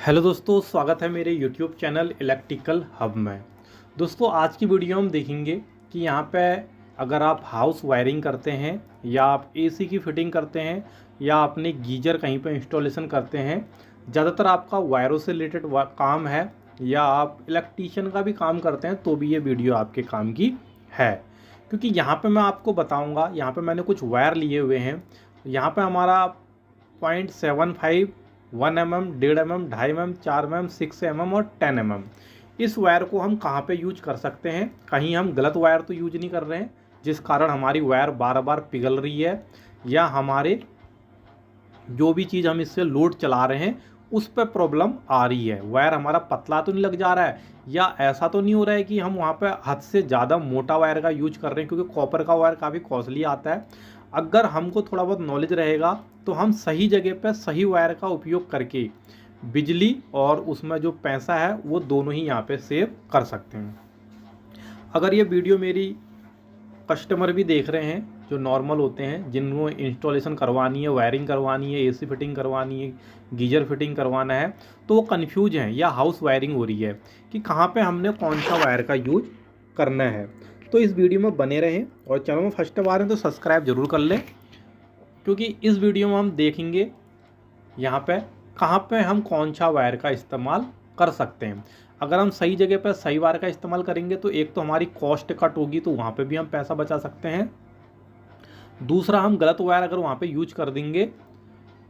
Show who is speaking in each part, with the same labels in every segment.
Speaker 1: Hello दोस्तों, स्वागत है मेरे यूट्यूब चैनल इलेक्ट्रिकल हब में। दोस्तों, आज की वीडियो हम देखेंगे कि यहाँ पे अगर आप हाउस वायरिंग करते हैं या आप एसी की फिटिंग करते हैं या अपने गीजर कहीं पे इंस्टॉलेशन करते हैं, ज़्यादातर आपका वायरों से रिलेटेड काम है या आप इलेक्ट्रीशियन का भी काम करते हैं तो भी ये वीडियो आपके काम की है। क्योंकि यहाँ पर मैं आपको बताऊँगा, यहाँ पर मैंने कुछ वायर लिए हुए हैं। यहाँ पर हमारा 0.75, 1 mm, 1.5 mm, 2.5 mm, 4 mm, 6 mm और 10 mm। इस वायर को हम कहाँ पे यूज कर सकते हैं? कहीं हम गलत वायर तो यूज नहीं कर रहे हैं जिस कारण हमारी वायर बार बार पिघल रही है, या हमारे जो भी चीज़ हम इससे लोड चला रहे हैं उस पर प्रॉब्लम आ रही है, वायर हमारा पतला तो नहीं लग जा रहा है, या ऐसा तो नहीं हो रहा है कि हम वहाँ पे हद से ज़्यादा मोटा वायर का यूज कर रहे हैं, क्योंकि कॉपर का वायर काफ़ी कॉस्टली आता है। अगर हमको थोड़ा बहुत नॉलेज रहेगा तो हम सही जगह पे सही वायर का उपयोग करके बिजली और उसमें जो पैसा है वो दोनों ही यहाँ पे सेव कर सकते हैं। अगर ये वीडियो मेरी कस्टमर भी देख रहे हैं जो नॉर्मल होते हैं, जिनको इंस्टॉलेशन करवानी है, वायरिंग करवानी है, एसी फिटिंग करवानी है, गीजर फिटिंग करवाना है, तो वो कन्फ्यूज हैं या हाउस वायरिंग हो रही है कि कहाँ पे हमने कौन सा वायर का यूज करना है, तो इस वीडियो में बने रहें। और चैनल में फर्स्ट टाइम आ रहे हैं तो सब्सक्राइब जरूर कर लें, क्योंकि इस वीडियो में हम देखेंगे यहाँ पे कहाँ पे हम कौन सा वायर का इस्तेमाल कर सकते हैं। अगर हम सही जगह पर सही वायर का इस्तेमाल करेंगे तो एक तो हमारी कॉस्ट कट होगी, तो वहाँ पे भी हम पैसा बचा सकते हैं। दूसरा, हम गलत वायर अगर वहाँ पे यूज कर देंगे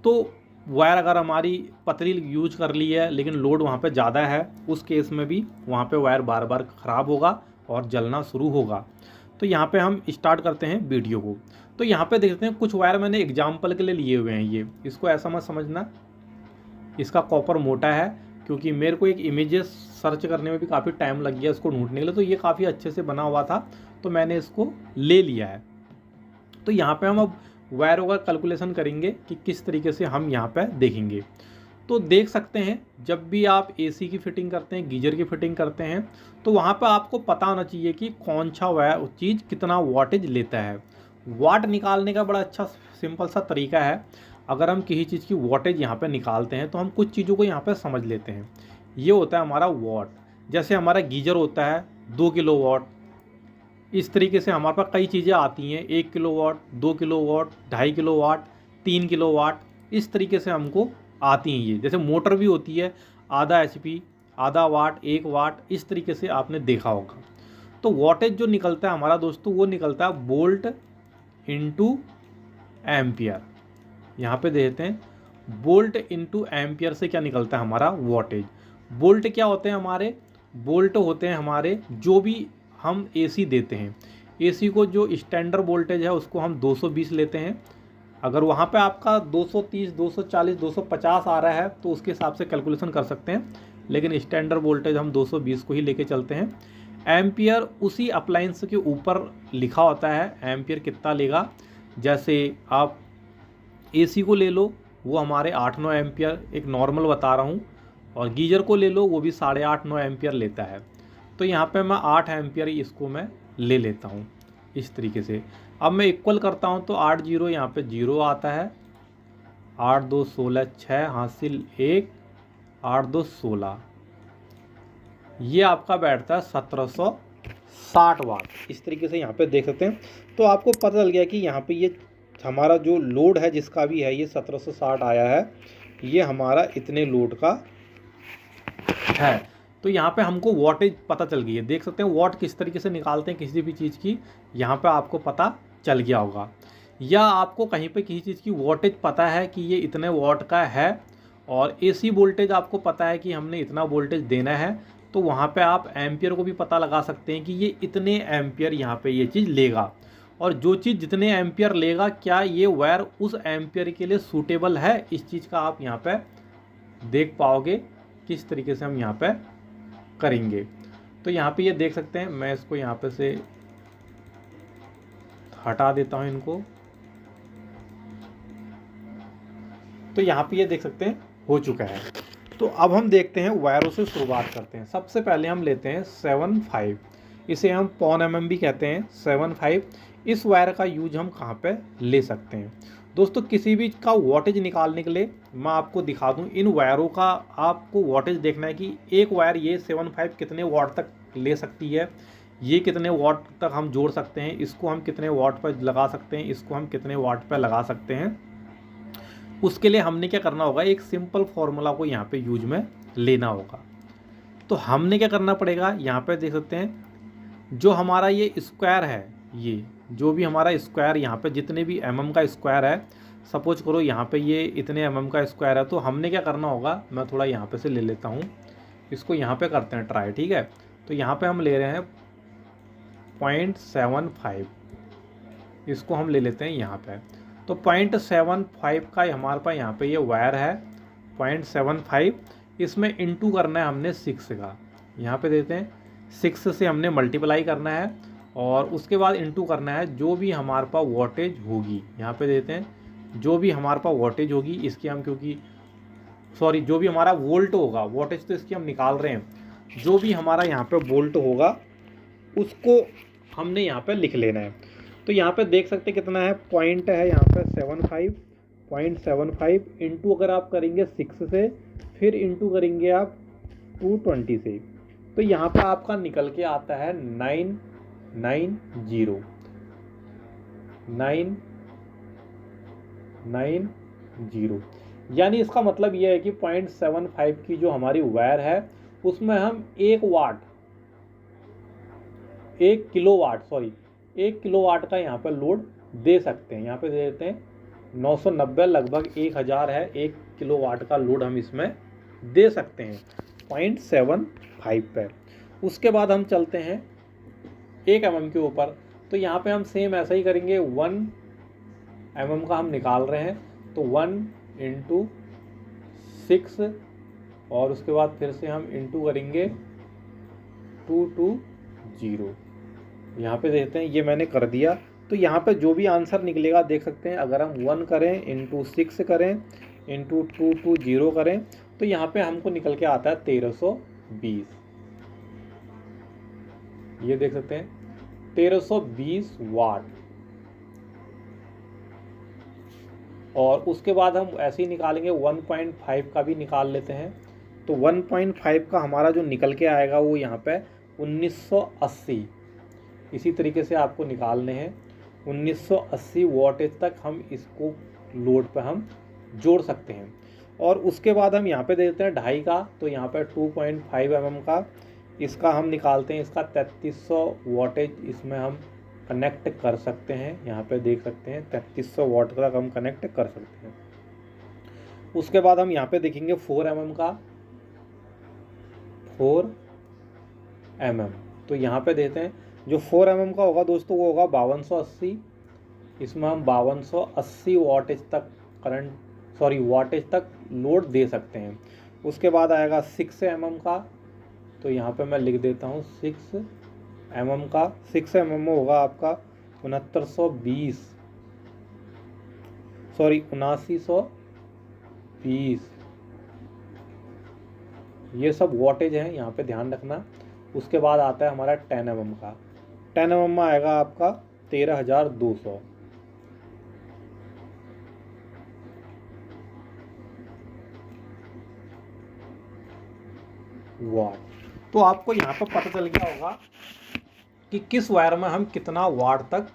Speaker 1: तो वायर अगर हमारी पतली यूज कर ली है लेकिन लोड वहाँ पे ज़्यादा है, उस केस में भी वहाँ पे वायर बार बार ख़राब होगा और जलना शुरू होगा। तो यहाँ पे हम स्टार्ट करते हैं वीडियो को। तो यहाँ पे देखते हैं कुछ वायर मैंने एग्जाम्पल के लिए लिए हुए हैं। ये इसको ऐसा मत समझना, इसका कॉपर मोटा है, क्योंकि मेरे को एक इमेजेस सर्च करने में भी काफ़ी टाइम लग गया इसको ढूंढने के लिए, तो ये काफ़ी अच्छे से बना हुआ था तो मैंने इसको ले लिया है। तो यहाँ पे हम अब वायरों का कैलकुलेशन करेंगे कि किस तरीके से हम यहाँ पे देखेंगे। तो देख सकते हैं, जब भी आप एसी की फिटिंग करते हैं, गीजर की फिटिंग करते हैं, तो वहाँ पे आपको पता होना चाहिए कि कौन सा वायर चीज़ कितना वाटेज लेता है। वाट निकालने का बड़ा अच्छा सिंपल सा तरीका है। अगर हम किसी चीज़ की वाटेज यहाँ पे निकालते हैं तो हम कुछ चीज़ों को यहाँ पे समझ लेते हैं। ये होता है हमारा वाट। जैसे हमारा गीजर होता है 2 किलोवाट, इस तरीके से हमारे पास कई चीज़ें आती हैं, 1 किलोवाट, 2 किलोवाट, 2.5 किलोवाट, 3 किलोवाट, इस तरीके से हमको आती हैं। ये जैसे मोटर भी होती है, आधा HP, आधा वाट, 1 वाट, इस तरीके से आपने देखा होगा। तो वाटेज जो निकलता है हमारा दोस्तों, वो निकलता है वोल्ट इंटू एम्पियर। यहाँ पे देखते हैं वोल्ट इंटू एम्पियर से क्या निकलता है हमारा वाटेज। वोल्ट क्या होते हैं हमारे? वोल्ट होते हैं हमारे जो भी हम एसी देते हैं, एसी को जो स्टैंडर्ड वोल्टेज है उसको हम 220 लेते हैं। अगर वहाँ पे आपका 230, 240, 250 आ रहा है तो उसके हिसाब से कैलकुलेशन कर सकते हैं, लेकिन स्टैंडर्ड वोल्टेज हम 220 को ही लेके चलते हैं। एम्पियर उसी अप्लायंस के ऊपर लिखा होता है, एम्पियर कितना लेगा। जैसे आप एसी को ले लो, वो हमारे 8-9 एम्पियर, एक नॉर्मल बता रहा हूँ, और गीजर को ले लो वो भी 8.5-9 एम्पियर लेता है। तो यहाँ पे मैं 8 एम्पियर इसको मैं ले लेता हूँ इस तरीके से। अब मैं इक्वल करता हूँ तो 8 जीरो यहाँ पे 0 आता है, 8 2 16, 6 हासिल 1, 8 2 16, ये आपका बैठता है 1760 वाट। इस तरीके से यहाँ पे देख सकते हैं। तो आपको पता चल गया कि यहाँ पे ये हमारा जो लोड है जिसका भी है ये 1760 आया है, ये हमारा इतने लोड का है। तो यहाँ पे हमको वाटेज पता चल गई है। देख सकते हैं वाट किस तरीके से निकालते हैं किसी भी चीज़ की, यहाँ पे आपको पता चल गया होगा। या आपको कहीं पे किसी चीज़ की वाटेज पता है कि ये इतने वाट का है, और एसी वोल्टेज आपको पता है कि हमने इतना वोल्टेज देना है, तो वहाँ पे आप एम्पियर को भी पता लगा सकते हैं कि ये इतने एम्पियर यहाँ पे ये चीज़ लेगा। और जो चीज़ जितने एम्पियर लेगा, क्या ये वायर उस एम्पियर के लिए सूटेबल है, इस चीज़ का आप यहाँ पे देख पाओगे किस तरीके से हम यहाँ पे करेंगे। तो यहाँ पे ये देख सकते हैं, मैं इसको यहाँ पे से हटा देता हूँ इनको। तो यहाँ पे ये देख सकते हैं हो चुका है। तो अब हम देखते हैं वायरों से शुरुआत करते हैं। सबसे पहले हम लेते हैं 7.5, इसे हम 0.5 mm भी कहते हैं। 7.5 इस वायर का यूज हम कहाँ पे ले सकते हैं? दोस्तों किसी भी का वॉटेज निकालने के लिए मैं आपको दिखा दूं, इन वायरों का आपको वॉटेज देखना है कि एक वायर ये 75 कितने वाट तक ले सकती है, ये कितने वाट तक हम जोड़ सकते हैं, इसको हम कितने वाट पर लगा सकते हैं, इसको हम कितने वाट पर लगा सकते हैं। उसके लिए हमने क्या करना होगा, एक सिंपल फार्मूला को यहाँ पे यूज में लेना होगा। तो हमने क्या करना पड़ेगा, यहाँ पे देख सकते हैं जो हमारा ये स्क्वायर है, ये जो भी हमारा स्क्वायर यहाँ पे जितने भी mm का स्क्वायर है, सपोज करो यहाँ पे ये इतने mm का स्क्वायर है, तो हमने क्या करना होगा, मैं थोड़ा यहाँ पे से ले लेता हूँ, इसको यहाँ पे करते हैं ट्राई, ठीक है। तो यहाँ पे हम ले रहे हैं 0.75, इसको हम ले लेते हैं यहाँ पे। तो 0.75 का हमारे पास यहाँ पे ये वायर है 0.75, इसमें इंटू करना है हमने 6 का, यहाँ पे देते हैं 6 से हमने मल्टीप्लाई करना है और उसके बाद इंटू करना है जो भी हमारे पास वॉटेज होगी, यहाँ पे देते हैं जो भी हमारे पास वॉटेज होगी इसकी हम, क्योंकि सॉरी जो भी हमारा वोल्ट होगा, वॉटेज तो इसकी हम निकाल रहे हैं, जो भी हमारा यहाँ पे वोल्ट होगा उसको हमने यहाँ पे लिख लेना है। तो यहाँ पे देख सकते कितना है, पॉइंट है यहाँ पे 0.75 इंटू अगर आप करेंगे 6 से, फिर इंटू करेंगे आप 220 से, तो यहाँ पे आपका निकल के आता है 990। यानी इसका मतलब यह है कि 0.75 की जो हमारी वायर है उसमें हम 1 किलोवाट का यहाँ पर लोड दे सकते हैं। यहाँ पे दे देते हैं 990, लगभग 1000 है, 1 किलोवाट का लोड हम इसमें दे सकते हैं 0.75 पर। उसके बाद हम चलते हैं 1 mm के ऊपर, तो यहाँ पे हम सेम ऐसा ही करेंगे, 1 mm का हम निकाल रहे हैं, तो 1 × 6 और उसके बाद फिर से हम इंटू करेंगे 220, यहाँ पे देखते हैं ये मैंने कर दिया। तो यहाँ पे जो भी आंसर निकलेगा देख सकते हैं, अगर हम 1 करें इंटू 6 करें इंटू 220 करें तो यहाँ पे हमको निकल के आता है 1320, ये देख सकते हैं 1320 वाट। और उसके बाद हम ऐसे ही निकालेंगे 1.5 का भी निकाल लेते हैं, तो 1.5 का हमारा जो निकल के आएगा वो यहाँ पे 1980, इसी तरीके से आपको निकालने हैं 1980 वॉटेज तक हम इसको लोड पे हम जोड़ सकते हैं। और उसके बाद हम यहाँ पे दे देते हैं 2.5 का, तो यहाँ पे 2.5 mm का इसका हम निकालते हैं, इसका 3300 वॉटेज इसमें हम कनेक्ट कर सकते हैं। यहाँ पे देख सकते हैं 3300 वाट तक हम कनेक्ट कर सकते हैं। उसके बाद हम यहाँ पे देखेंगे 4 mm का, 4 mm, तो यहाँ पे देते हैं जो 4 mm का होगा दोस्तों वो होगा 5280, इसमें हम 5280 वॉटेज तक लोड दे सकते हैं। उसके बाद आएगा 6 mm का, तो यहाँ पे मैं लिख देता हूँ 6 mm का, 6 mm होगा आपका 7920, ये सब वॉटेज हैं, यहाँ पे ध्यान रखना। उसके बाद आता है हमारा 10 mm का, 10 mm में आएगा आपका 13200 वाट। तो आपको यहाँ पर पता चल गया होगा कि किस वायर में हम कितना वाट तक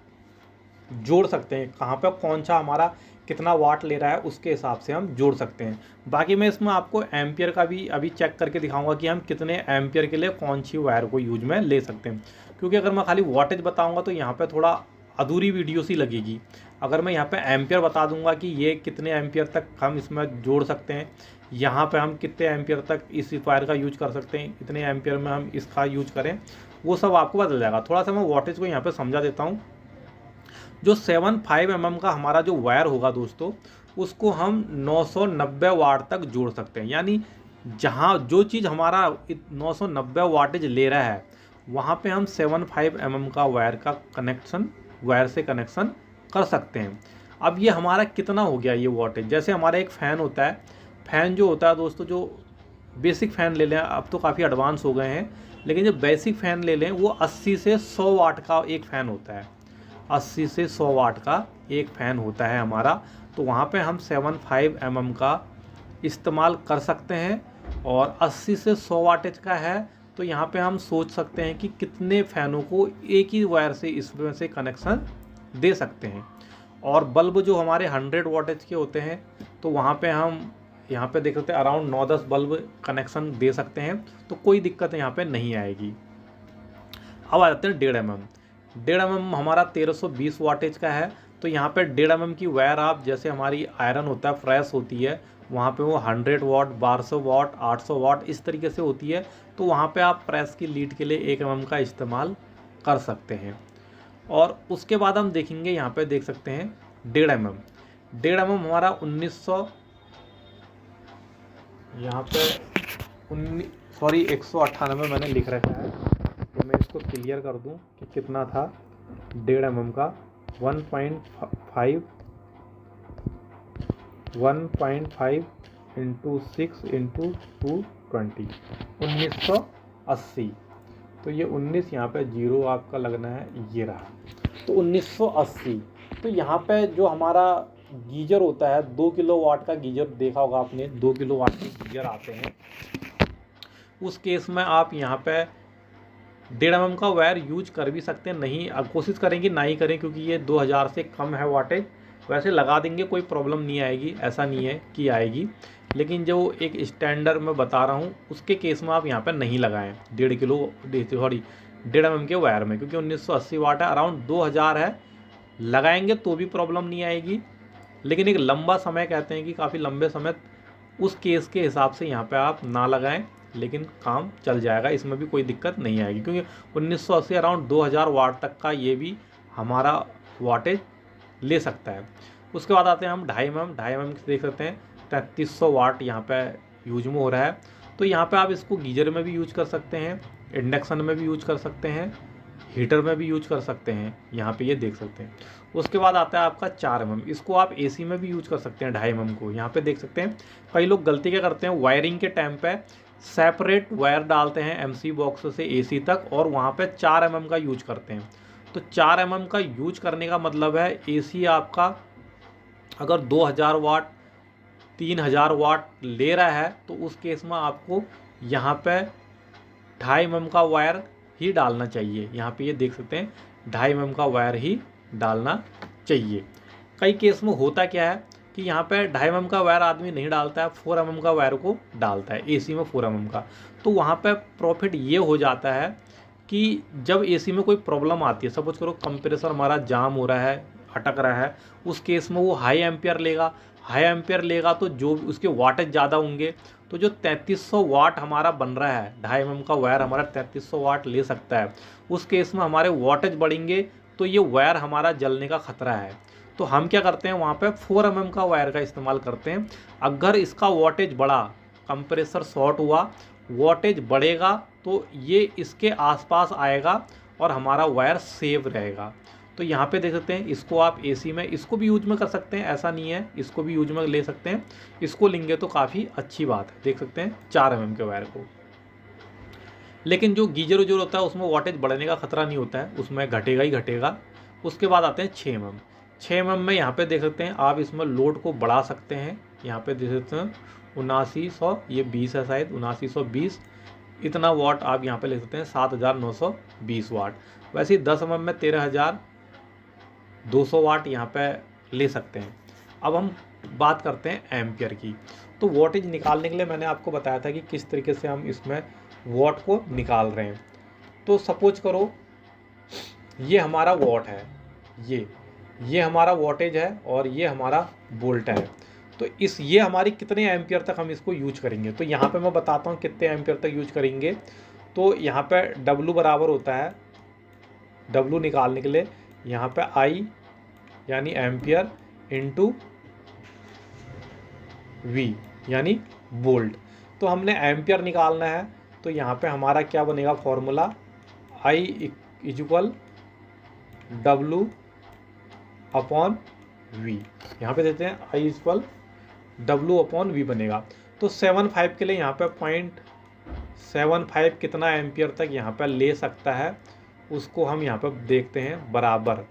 Speaker 1: जोड़ सकते हैं, कहाँ पे कौन सा हमारा कितना वाट ले रहा है उसके हिसाब से हम जोड़ सकते हैं। बाकी मैं इसमें आपको एम्पियर का भी अभी चेक करके दिखाऊंगा कि हम कितने एम्पियर के लिए कौन सी वायर को यूज में ले सकते हैं, क्योंकि अगर मैं खाली वॉटेज बताऊंगा तो यहाँ पे थोड़ा अधूरी वीडियो सी लगेगी। अगर मैं यहाँ पे एम्पियर बता दूंगा कि ये कितने एम्पियर तक हम इसमें जोड़ सकते हैं, यहाँ पे हम कितने एम्पियर तक इस वायर का यूज कर सकते हैं, इतने एम्पियर में हम इसका यूज करें, वो सब आपको बदल जाएगा। थोड़ा सा मैं वॉटेज को यहाँ पे समझा देता हूँ। जो 75 mm का हमारा जो वायर होगा दोस्तों, उसको हम 990 वाट तक जोड़ सकते हैं। यानी जहाँ जो चीज़ हमारा 990 वाटेज ले रहा है वहाँ पे हम 75 mm का वायर से कनेक्शन कर सकते हैं। अब ये हमारा कितना हो गया ये वाटेज, जैसे हमारा एक फ़ैन होता है, फ़ैन जो होता है दोस्तों, जो बेसिक फ़ैन ले लें, अब तो काफ़ी एडवांस हो गए हैं, लेकिन जो बेसिक फ़ैन ले लें वो 80 से 100 वाट का एक फ़ैन होता है, 80 से 100 वाट का एक फ़ैन होता है हमारा। तो वहाँ पे हम 75 mm का इस्तेमाल कर सकते हैं। और 80 से 100 वाटेज का है तो यहाँ पे हम सोच सकते हैं कि कितने फ़ैनों को एक ही वायर से इसमें से कनेक्शन दे सकते हैं। और बल्ब जो हमारे 100 वाटेज के होते हैं तो वहाँ पे हम यहाँ पे देख सकते हैं अराउंड 9-10 बल्ब कनेक्शन दे सकते हैं, तो कोई दिक्कत यहाँ पे नहीं आएगी। अब आ जाते हैं 1.5 mm। 1.5 mm हमारा 1320 वाटेज का है, तो यहाँ पे 1.5 mm की वायर आप जैसे हमारी आयरन होता है फ्रेश होती है, वहाँ पे वो 100 वाट 1200 वाट 800 वाट इस तरीके से होती है, तो वहाँ पे आप प्रेस की लीड के लिए 1 mm का इस्तेमाल कर सकते हैं। और उसके बाद हम देखेंगे यहाँ पे देख सकते हैं 1.5 mm। 1.5 mm हमारा 1900 यहाँ पे 198 मैंने लिख रखा है, तो मैं इसको क्लियर कर दूं कि कितना था 1.5 mm का। 1.5 इंटू 6 इंटू 220 1980। तो ये 19 यहाँ पे 0 आपका लगना है, ये रहा। तो 1980। तो यहाँ पे जो हमारा गीजर होता है 2 किलोवाट का गीजर देखा होगा आपने, 2 किलोवाट के गीजर आते हैं, उस केस में आप यहाँ पे 1.5 mm का वायर यूज कर भी सकते हैं। नहीं, अब कोशिश करेंगे ना ही करें क्योंकि ये 2000 से कम है वाटेज। वैसे लगा देंगे, कोई प्रॉब्लम नहीं आएगी, ऐसा नहीं है कि आएगी, लेकिन जो एक स्टैंडर्ड मैं बता रहा हूँ उसके केस में आप यहाँ पे नहीं लगाएं 1.5 mm के वायर में, क्योंकि 1980 वाट है, अराउंड 2000 है। लगाएंगे तो भी प्रॉब्लम नहीं आएगी, लेकिन एक लंबा समय कहते हैं कि काफ़ी लंबे समय, उस केस के हिसाब से यहाँ पे आप ना लगाएं, लेकिन काम चल जाएगा, इसमें भी कोई दिक्कत नहीं आएगी, क्योंकि 1980 अराउंड 2000 वाट तक का ये भी हमारा वाटेज ले सकता है। उसके बाद आते हैं हम 2.5 mm देख सकते हैं 3300 वाट यहाँ पे यूज में हो रहा है। तो यहाँ पे आप इसको गीजर में भी यूज कर सकते हैं, इंडक्शन में भी यूज कर सकते हैं, हीटर में भी यूज कर सकते हैं, यहाँ पे ये देख सकते हैं। उसके बाद आता है आपका 4 mm। इसको आप एसी में भी यूज कर सकते हैं 2.5 mm को। यहाँ पे देख सकते हैं कई लोग गलती क्या करते हैं, वायरिंग के टाइम पे सेपरेट वायर डालते हैं एमसी बॉक्स से एसी तक और वहाँ पे 4 mm का यूज करते हैं। तो 4 mm का यूज करने का मतलब है एसी आपका अगर 2000 वाट 3000 वाट ले रहा है तो उस केस में आपको यहाँ पे 2.5 mm का वायर ही डालना चाहिए। यहाँ पे ये देख सकते हैं 2.5 mm का वायर ही डालना चाहिए। कई केस में होता क्या है कि यहाँ पे 2.5 mm का वायर आदमी नहीं डालता है, 4 mm का वायर को डालता है, एसी में 4 mm का। तो वहाँ पे प्रॉफिट ये हो जाता है कि जब एसी में कोई प्रॉब्लम आती है, सपोज करो कंप्रेसर हमारा जाम हो रहा है, अटक रहा है, उस केस में वो हाई एम्पियर लेगा तो जो उसके वाटेज ज़्यादा होंगे, तो जो 3300 वाट हमारा बन रहा है 2.5 mm का वायर हमारा 3300 वाट ले सकता है, उस केस में हमारे वाटेज बढ़ेंगे तो ये वायर हमारा जलने का खतरा है। तो हम क्या करते हैं वहाँ पे 4 mm का वायर का इस्तेमाल करते हैं। अगर इसका वाटेज बढ़ा, कंप्रेसर शॉर्ट हुआ, वाटेज बढ़ेगा तो ये इसके आसपास आएगा और हमारा वायर सेव रहेगा। तो यहाँ पे देख सकते हैं इसको आप एसी में इसको भी यूज में कर सकते हैं, ऐसा नहीं है, इसको भी यूज में ले सकते हैं। इसको लेंगे तो काफ़ी अच्छी बात है। देख सकते हैं 4 mm के वायर को। लेकिन जो गीजर उजर होता है उसमें वाटेज बढ़ने का खतरा नहीं होता है, उसमें घटेगा ही घटेगा। उसके बाद आते हैं 6 mm। 6 mm में यहाँ पे देख सकते हैं आप इसमें लोड को बढ़ा सकते हैं। यहाँ पे देख सकते हैं 7900, ये 20 है शायद, 7920 इतना वाट आप यहाँ पे ले सकते हैं, 7920 वाट। वैसे ही 10 mm में 13200 वाट यहाँ पे ले सकते हैं। अब हम बात करते हैं एम्पियर की। तो वोल्टेज निकालने के लिए मैंने आपको बताया था कि किस तरीके से हम इसमें वॉट को निकाल रहे हैं। तो सपोज करो ये हमारा वॉट है, ये हमारा वोल्टेज है और ये हमारा वोल्ट है। तो ये हमारी कितने एम्पियर तक हम इसको यूज करेंगे, तो यहाँ पे मैं बताता हूँ कितने एम्पियर तक यूज करेंगे। तो यहाँ पे W बराबर होता है, W निकालने के लिए यहाँ पे I यानी एम्पियर इंटू V यानी वोल्ट। तो हमने एम्पियर निकालना है, तो यहाँ पे हमारा क्या बनेगा formula, I equal W upon V। यहाँ पे देते हैं I equal W upon V बनेगा। तो 75 के लिए यहाँ पे 0.75 कितना एम्पियर तक यहाँ पे ले सकता है, उसको हम यहाँ पे देखते हैं बराबर।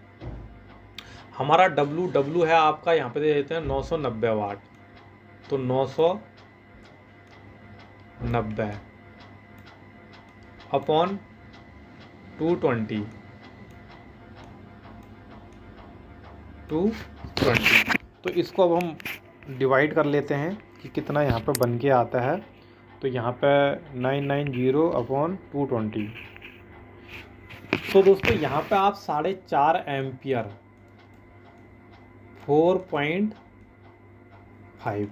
Speaker 1: हमारा डब्लू है आपका, यहाँ पे दे देते हैं 990 वाट। तो 990 अपॉन 220 तो इसको अब हम डिवाइड कर लेते हैं कि कितना यहाँ पे बन के आता है। तो यहाँ पे 990 अपॉन 220। तो दोस्तों यहाँ पे आप 4.5 एम्पियर 4.5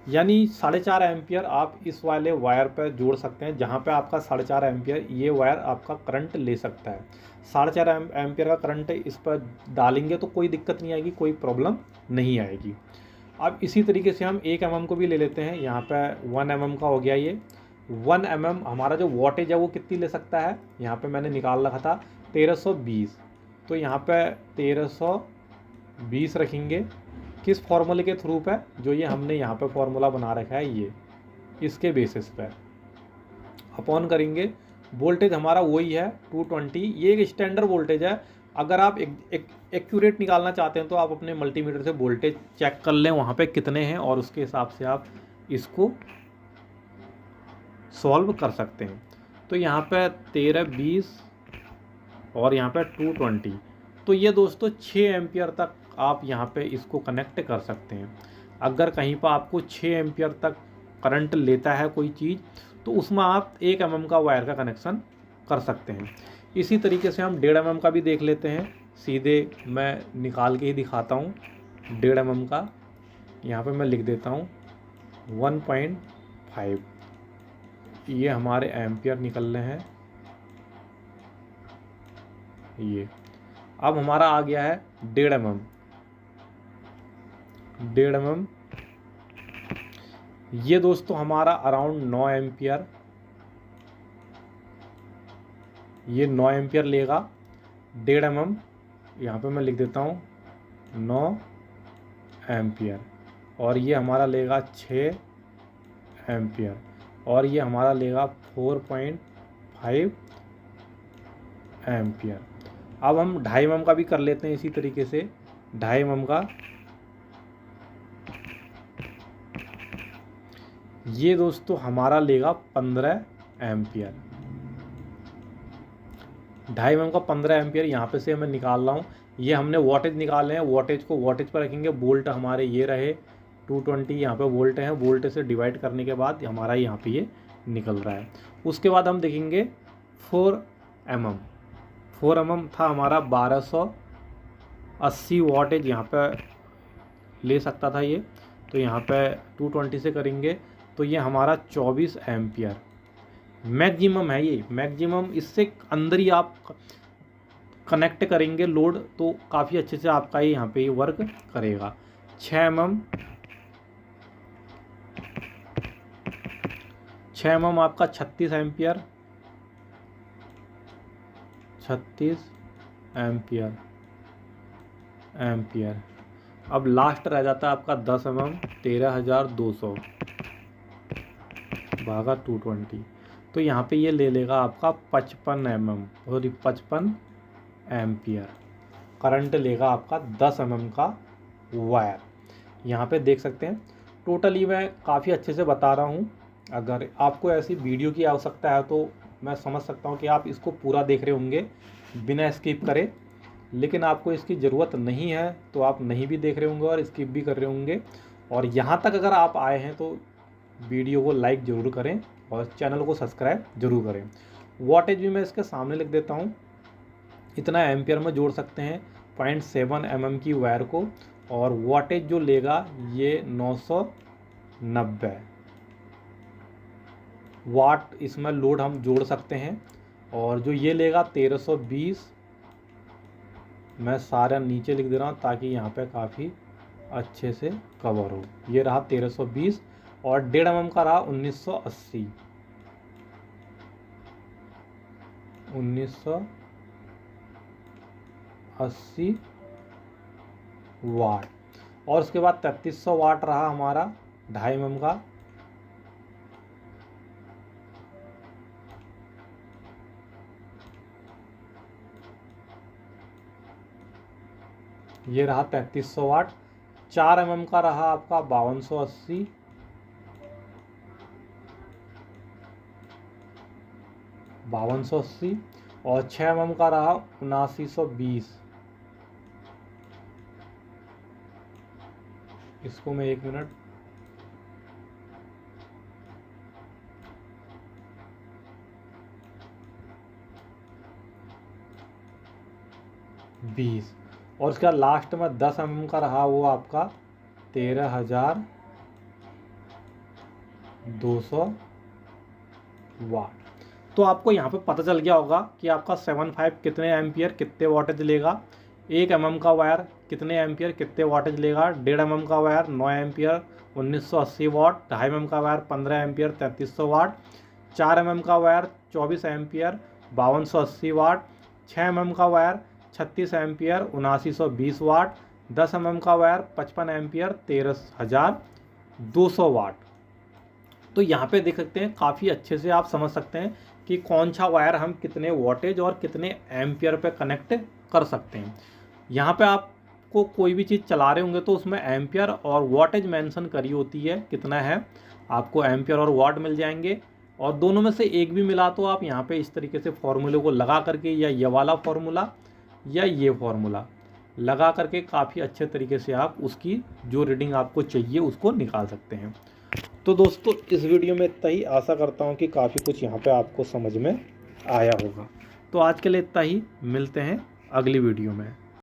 Speaker 1: यानी 4.5 एम्पियर आप इस वाले वायर पर जोड़ सकते हैं, जहाँ पे आपका 4.5 एम्पियर ये वायर आपका करंट ले सकता है। 4.5 एम्पियर का करंट इस पर डालेंगे तो कोई दिक्कत नहीं आएगी, कोई प्रॉब्लम नहीं आएगी। अब इसी तरीके से हम 1 mm को भी ले लेते हैं। यहाँ पे 1 mm का हो गया ये। 1 mm हमारा जो वॉटेज है वो कितनी ले सकता है, यहाँ पे मैंने निकाल रखा था 1320। तो यहाँ पे 1320 रखेंगे। किस फॉर्मूले के थ्रू पे, जो ये हमने यहाँ पे फॉर्मूला बना रखा है ये, इसके बेसिस पे अपॉन करेंगे। वोल्टेज हमारा वही है 220। ये एक स्टैंडर्ड वोल्टेज है। अगर आप एक्यूरेट निकालना चाहते हैं तो आप अपने मल्टीमीटर से वोल्टेज चेक कर लें वहाँ पे कितने हैं, और उसके हिसाब से आप इसको सॉल्व कर सकते हैं। तो यहाँ पे 1320 और यहाँ पे 220। तो ये दोस्तों 6 एम्पियर तक आप यहाँ पे इसको कनेक्ट कर सकते हैं। अगर कहीं पर आपको 6 एम्पियर तक करंट लेता है कोई चीज़, तो उसमें आप 1 mm का वायर का कनेक्शन कर सकते हैं। इसी तरीके से हम 1.5 mm का भी देख लेते हैं। सीधे मैं निकाल के ही दिखाता हूँ। 1.5 mm का यहाँ पे मैं लिख देता हूँ 1.5। ये हमारे एम्पियर निकल रहे हैं ये। अब हमारा आ गया है 1.5 mm। 1.5 mm ये दोस्तों हमारा अराउंड 9 एम्पियर, ये 9 एम्पियर लेगा। 1.5 mm यहाँ पे मैं लिख देता हूँ 9 एम्पियर, और ये हमारा लेगा 6 एम्पियर, और ये हमारा लेगा 4.5 एम्पियर। अब हम 2.5 mm का भी कर लेते हैं इसी तरीके से। 2.5 mm का ये दोस्तों हमारा लेगा 15 एम्पियर। 2.5 mm का 15 एम्पियर यहाँ पे से मैं निकाल रहा हूँ। ये हमने वोल्टेज निकाले हैं, वोल्टेज को वोल्टेज पर रखेंगे। वोल्ट हमारे ये रहे 220, यहाँ पे वोल्ट है। वोल्ट से डिवाइड करने के बाद हमारा यहाँ पे ये निकल रहा है। उसके बाद हम देखेंगे 4 mm। 4 mm था हमारा 1280 वोल्टेज यहाँ पे ले सकता था ये। तो यहाँ पे 220 से करेंगे तो ये हमारा 24 एम्पियर मैक्सिमम है। ये मैक्सिमम, इससे अंदर ही आप कनेक्ट करेंगे लोड तो काफ़ी अच्छे से आपका ये यहाँ पे ये वर्क करेगा। 6 mm, 6 mm आपका 36 एम्पियर। 36 ampere ampere. अब लास्ट रह जाता है आपका 10 mm। 13,200 भागा 220। तो यहाँ पे ये ले लेगा आपका 55 mm, सॉरी 55 एम्पियर करंट लेगा आपका 10 mm का वायर। यहाँ पे देख सकते हैं। टोटली मैं काफ़ी अच्छे से बता रहा हूँ। अगर आपको ऐसी वीडियो की आवश्यकता है तो मैं समझ सकता हूँ कि आप इसको पूरा देख रहे होंगे बिना स्किप करे, लेकिन आपको इसकी ज़रूरत नहीं है तो आप नहीं भी देख रहे होंगे और स्किप भी कर रहे होंगे। और यहाँ तक अगर आप आए हैं तो वीडियो को लाइक ज़रूर करें और चैनल को सब्सक्राइब जरूर करें। वॉटेज भी मैं इसके सामने लिख देता हूँ। इतना एम्पियर में जोड़ सकते हैं 0.7 mm की वायर को, और वॉटेज जो लेगा ये 990 वाट इसमें लोड हम जोड़ सकते हैं। और जो ये लेगा 1320, मैं सारा नीचे लिख दे रहा हूँ ताकि यहाँ पे काफ़ी अच्छे से कवर हो। ये रहा 1320, और 1.5 mm का रहा 1980 वाट। और उसके बाद 3300 वाट रहा हमारा 2.5 mm का। ये रहा 3300 वाट। 4 mm का रहा आपका 5280, और 6 mm का रहा 7920। इसको मैं 1 मिनट, बीस, और इसका लास्ट में 10 mm का रहा वो आपका 13200 वाट। तो आपको यहाँ पे पता चल गया होगा कि आपका 75 कितने एम्पियर कितने वाटेज लेगा, 1 mm का वायर कितने एम्पियर कितने वाटेज लेगा, 1.5 mm का वायर 9 एम्पियर 1980 वाट, 2.5 mm का वायर 15 एम्पियर 3300 वाट, 4 mm का वायर 24 एम्पियर 5280 वाट, 6 mm का वायर 36 एम्पियर 7920 वाट, 10 mm का वायर 55 एम्पियर 13200 वाट। तो यहाँ पे देख सकते हैं, काफ़ी अच्छे से आप समझ सकते हैं कि कौन सा वायर हम कितने वोल्टेज और कितने एम्पियर पे कनेक्ट कर सकते हैं। यहाँ पे आपको कोई भी चीज़ चला रहे होंगे तो उसमें एम्पियर और वोल्टेज मेंशन करी होती है, कितना है आपको एम्पियर और वाट मिल जाएंगे, और दोनों में से एक भी मिला तो आप यहाँ पे इस तरीके से फॉर्मूले को लगा करके, या ये वाला फॉर्मूला या ये फॉर्मूला लगा करके काफ़ी अच्छे तरीके से आप उसकी जो रीडिंग आपको चाहिए उसको निकाल सकते हैं। तो दोस्तों इस वीडियो में इतना ही, आशा करता हूँ कि काफ़ी कुछ यहाँ पे आपको समझ में आया होगा। तो आज के लिए इतना ही, मिलते हैं अगली वीडियो में।